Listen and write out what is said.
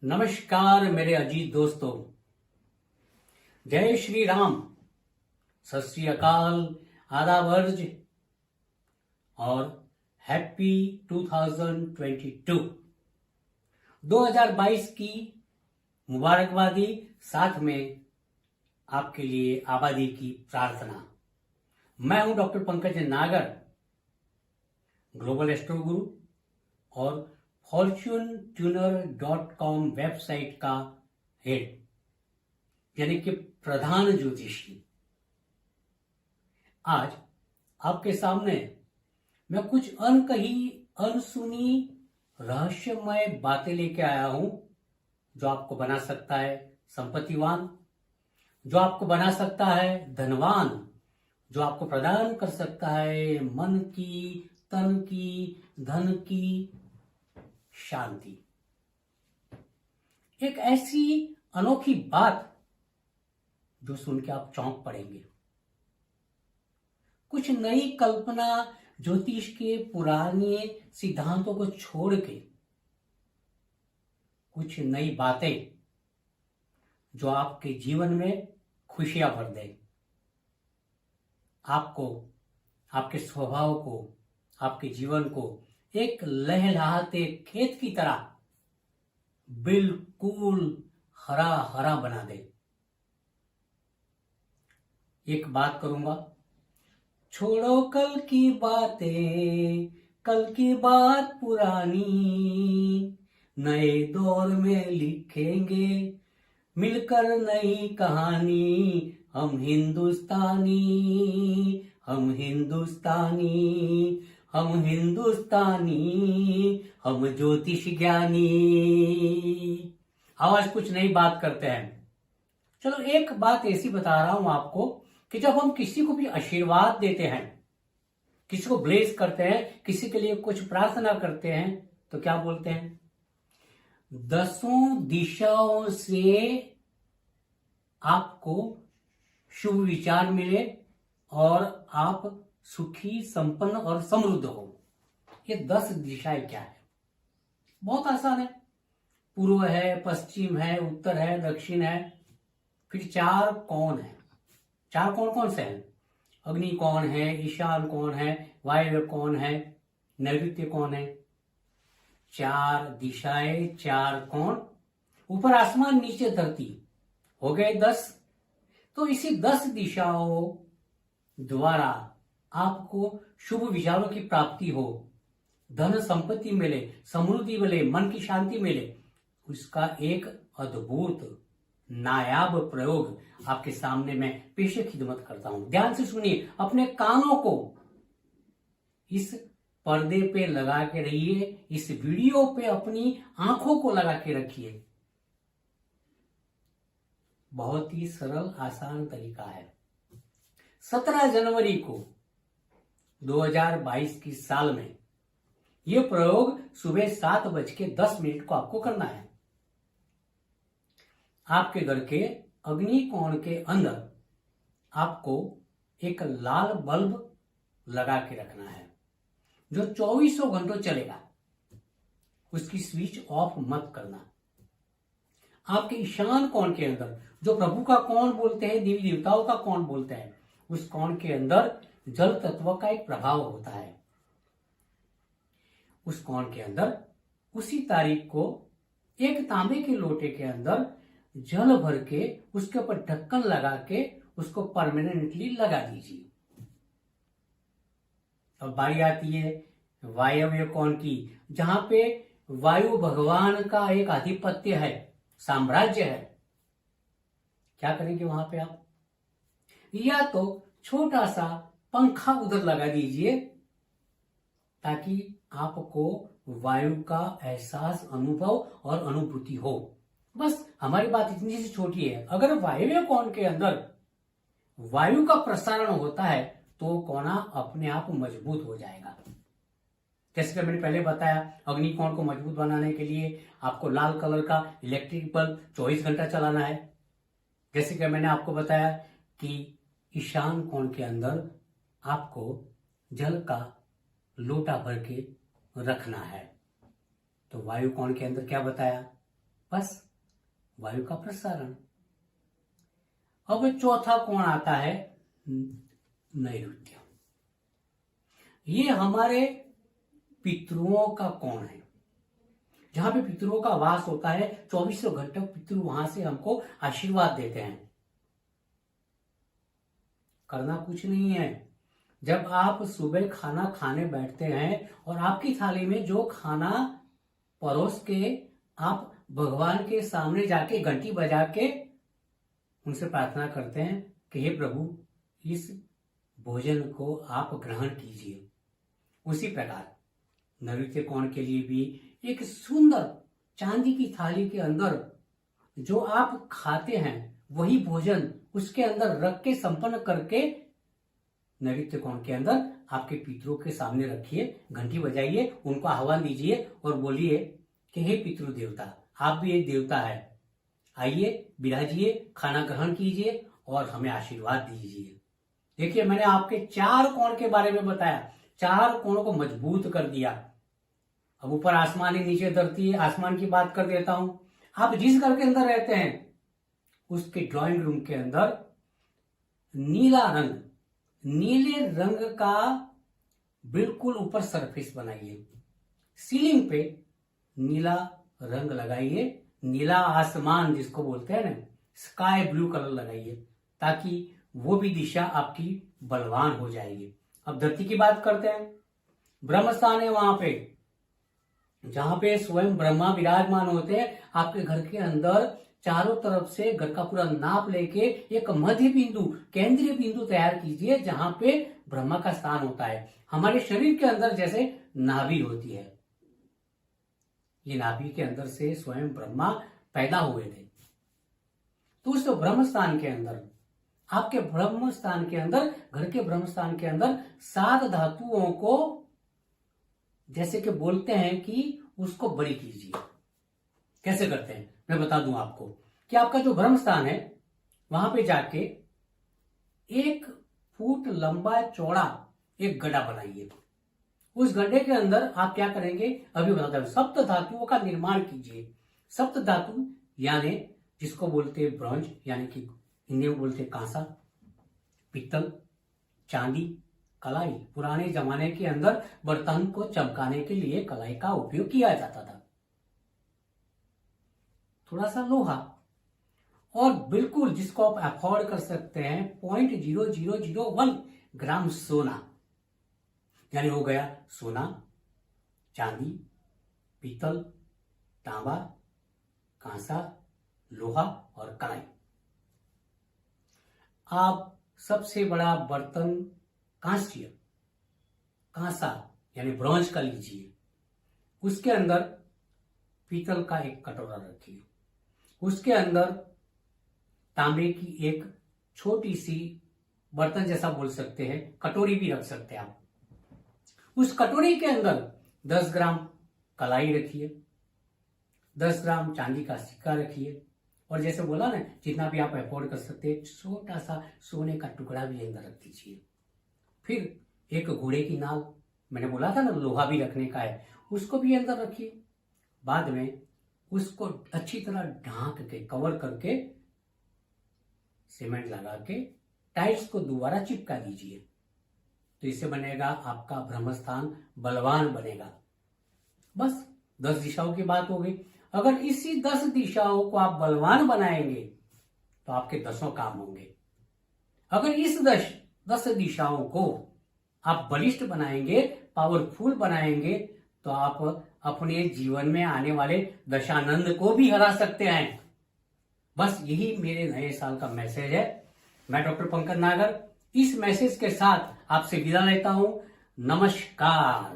नमस्कार मेरे अजीत दोस्तों। जय श्री राम, सत श्री अकाल, आदाब अर्ज और हैप्पी 2022 2022 की मुबारकबादी, साथ में आपके लिए आबादी की प्रार्थना। मैं हूं डॉक्टर पंकज नागर, ग्लोबल एस्ट्रो गुरु और fortunetuner.com वेबसाइट का हेड, यानी कि प्रधान ज्योतिषी। आज आपके सामने मैं कुछ अनकही, अनसुनी, रहस्यमय बातें लेके आया हूं, जो आपको बना सकता है संपत्तिवान, जो आपको बना सकता है धनवान, जो आपको प्रदान कर सकता है मन की, तन की, धन की शांति। एक ऐसी अनोखी बात जो सुन के आप चौंक पड़ेंगे। कुछ नई कल्पना, ज्योतिष के पुराने सिद्धांतों को छोड़ के कुछ नई बातें जो आपके जीवन में खुशियां भर दे, आपको, आपके स्वभाव को, आपके जीवन को एक लहलहाते खेत की तरह बिल्कुल हरा हरा बना दे। एक बात करूंगा, छोड़ो कल की बातें, कल की बात पुरानी, नए दौर में लिखेंगे मिलकर नई कहानी। हम हिंदुस्तानी, हम हिंदुस्तानी, हम हिंदुस्तानी, हम ज्योतिष ज्ञानी। आज कुछ नई बात करते हैं। चलो, एक बात ऐसी बता रहा हूं आपको कि जब हम किसी को भी आशीर्वाद देते हैं, किसी को ब्लेस करते हैं, किसी के लिए कुछ प्रार्थना करते हैं, तो क्या बोलते हैं? 10 दिशाओं से आपको शुभ विचार मिले और आप सुखी, संपन्न और समृद्ध हो। ये 10 दिशाएं क्या है? बहुत आसान है। पूर्व है, पश्चिम है, उत्तर है, दक्षिण है। फिर 4 कौन है। 4 कौन कौन से हैं? अग्नि कौन है, ईशान कौन है, वायव्य कौन है, नैऋत्य कौन है। 4 दिशाएं, 4 कौन, ऊपर आसमान, नीचे धरती, हो गए 10। तो इसी 10 दिशाओं द्वारा आपको शुभ विचारों की प्राप्ति हो, धन संपत्ति मिले, समृद्धि मिले, मन की शांति मिले, उसका एक अद्भुत नायाब प्रयोग आपके सामने मैं पेशे खिदमत करता हूं। ध्यान से सुनिए, अपने कानों को इस पर्दे पे लगा के रहिए, इस वीडियो पे अपनी आंखों को लगा के रखिए। बहुत ही सरल, आसान तरीका है। 17 जनवरी को 2022 की साल में यह प्रयोग सुबह 7:10 को आपको करना है। आपके घर के अग्नि कोण के अंदर आपको एक लाल बल्ब लगा के रखना है, जो 24 घंटों चलेगा। उसकी स्विच ऑफ मत करना। आपके ईशान कोण के अंदर, जो प्रभु का कोण बोलते हैं, देवी देवताओं का कोण बोलते हैं, उस कोण के अंदर जल तत्व का एक प्रभाव होता है। उस कोण के अंदर उसी तारीख को एक तांबे के लोटे के अंदर जल भर के उसके ऊपर ढक्कन लगा के उसको परमानेंटली लगा दीजिए। अब बारी आती है वायव्य कोण की, जहां पे वायु भगवान का एक आधिपत्य है, साम्राज्य है। क्या करेंगे वहां पे आप? या तो छोटा सा पंखा उधर लगा दीजिए, ताकि आपको वायु का एहसास, अनुभव और अनुभूति हो। बस हमारी बात इतनी सी छोटी है। अगर वायव्य कोण के अंदर वायु का प्रसारण होता है तो कोना अपने आप मजबूत हो जाएगा। जैसे कि मैंने पहले बताया, अग्नि कोण को मजबूत बनाने के लिए आपको लाल कलर का इलेक्ट्रिक बल्ब 24 घंटा चलाना है। जैसे कि मैंने आपको बताया कि ईशान कोण के अंदर आपको जल का लोटा भर के रखना है। तो वायु कोण के अंदर क्या बताया? बस वायु का प्रसारण। अब चौथा कोण आता है नैऋत्य। ये हमारे पितरों का कोण है, जहां पे पितरों का वास होता है। 24 घंटे पितृ वहां से हमको आशीर्वाद देते हैं। करना कुछ नहीं है। जब आप सुबह खाना खाने बैठते हैं और आपकी थाली में जो खाना परोस के आप भगवान के सामने जाके घंटी बजा के उनसे प्रार्थना करते हैं कि हे प्रभु, इस भोजन को आप ग्रहण कीजिए। उसी प्रकार नैऋत्य कोण के लिए भी एक सुंदर चांदी की थाली के अंदर जो आप खाते हैं वही भोजन उसके अंदर रख के संपन्न करके नैऋत्य कोण के अंदर आपके पितरों के सामने रखिए, घंटी बजाइए, उनको आह्वान दीजिए और बोलिए कि हे पितृ देवता, आप भी एक देवता है, आइए विराजिए, खाना ग्रहण कीजिए और हमें आशीर्वाद दीजिए। देखिए, मैंने आपके 4 कोण के बारे में बताया, 4 कोणों को मजबूत कर दिया। अब ऊपर आसमान है, नीचे धरती है। आसमान की बात कर देता हूं। आप जिस घर के अंदर रहते हैं उसके ड्राइंग रूम के अंदर नीला रंग, नीले रंग का बिल्कुल ऊपर सरफेस बनाइए। सीलिंग पे नीला रंग लगाइए, नीला आसमान जिसको बोलते हैं ना, स्काई ब्लू कलर लगाइए, ताकि वो भी दिशा आपकी बलवान हो जाएगी। अब धरती की बात करते हैं। ब्रह्म स्थान है वहां पे, जहां पे स्वयं ब्रह्मा विराजमान होते हैं। आपके घर के अंदर चारों तरफ से घर का पूरा नाप लेके एक मध्य बिंदु, केंद्रीय बिंदु तैयार कीजिए, जहां पे ब्रह्मा का स्थान होता है। हमारे शरीर के अंदर जैसे नाभि होती है, ये नाभि के अंदर से स्वयं ब्रह्मा पैदा हुए थे। तो उस ब्रह्म स्थान के अंदर, आपके ब्रह्म स्थान के अंदर, घर के ब्रह्म स्थान के अंदर 7 धातुओं को जैसे कि बोलते हैं कि उसको बड़ी कीजिए। कैसे करते हैं मैं बता दूं आपको कि आपका जो ब्रह्म स्थान है वहां पे जाके 1 फुट लंबा चौड़ा एक गड्ढा बनाइए। उस गड्ढे के अंदर आप क्या करेंगे अभी बताता हूं। सप्त धातुओं का निर्माण कीजिए। सप्त धातु यानी जिसको बोलते हैं ब्रॉन्ज, यानी कि हिंदी में बोलते हैं कांसा, पित्तल, चांदी, कलाई। पुराने जमाने के अंदर बर्तन को चमकाने के लिए कलाई का उपयोग किया जाता था। थोड़ा सा लोहा और बिल्कुल जिसको आप अफोर्ड कर सकते हैं 0.0001 ग्राम सोना, यानी हो गया सोना, चांदी, पीतल, तांबा, कांसा, लोहा और कलाई। आप सबसे बड़ा बर्तन कांस्य, कांसा यानी ब्रॉन्ज का लीजिए। उसके अंदर पीतल का एक कटोरा रखिए। उसके अंदर तांबे की एक छोटी सी बर्तन जैसा बोल सकते हैं, कटोरी भी रख सकते हैं आप। उस कटोरी के अंदर 10 ग्राम कलाई रखिए, 10 ग्राम चांदी का सिक्का रखिए और जैसे बोला ना, जितना भी आप अफोर्ड कर सकते हैं, छोटा सा सोने का टुकड़ा भी अंदर रख दीजिए। फिर एक घोड़े की नाल, मैंने बोला था ना लोहा भी रखने का है, उसको भी अंदर रखिए। बाद में उसको अच्छी तरह ढांक के, कवर करके, सीमेंट लगा के टाइल्स को दोबारा चिपका दीजिए। तो इससे बनेगा आपका ब्रह्मस्थान बलवान बनेगा। बस 10 दिशाओं की बात हो गई। अगर इसी 10 दिशाओं को आप बलवान बनाएंगे तो आपके 10 काम होंगे। अगर इस 10 दिशाओं को आप बलिष्ठ बनाएंगे, पावरफुल बनाएंगे, तो आप अपने जीवन में आने वाले दशानंद को भी हरा सकते हैं। बस यही मेरे नए साल का मैसेज है। मैं डॉक्टर पंकज नागर इस मैसेज के साथ आपसे विदा लेता हूं। नमस्कार।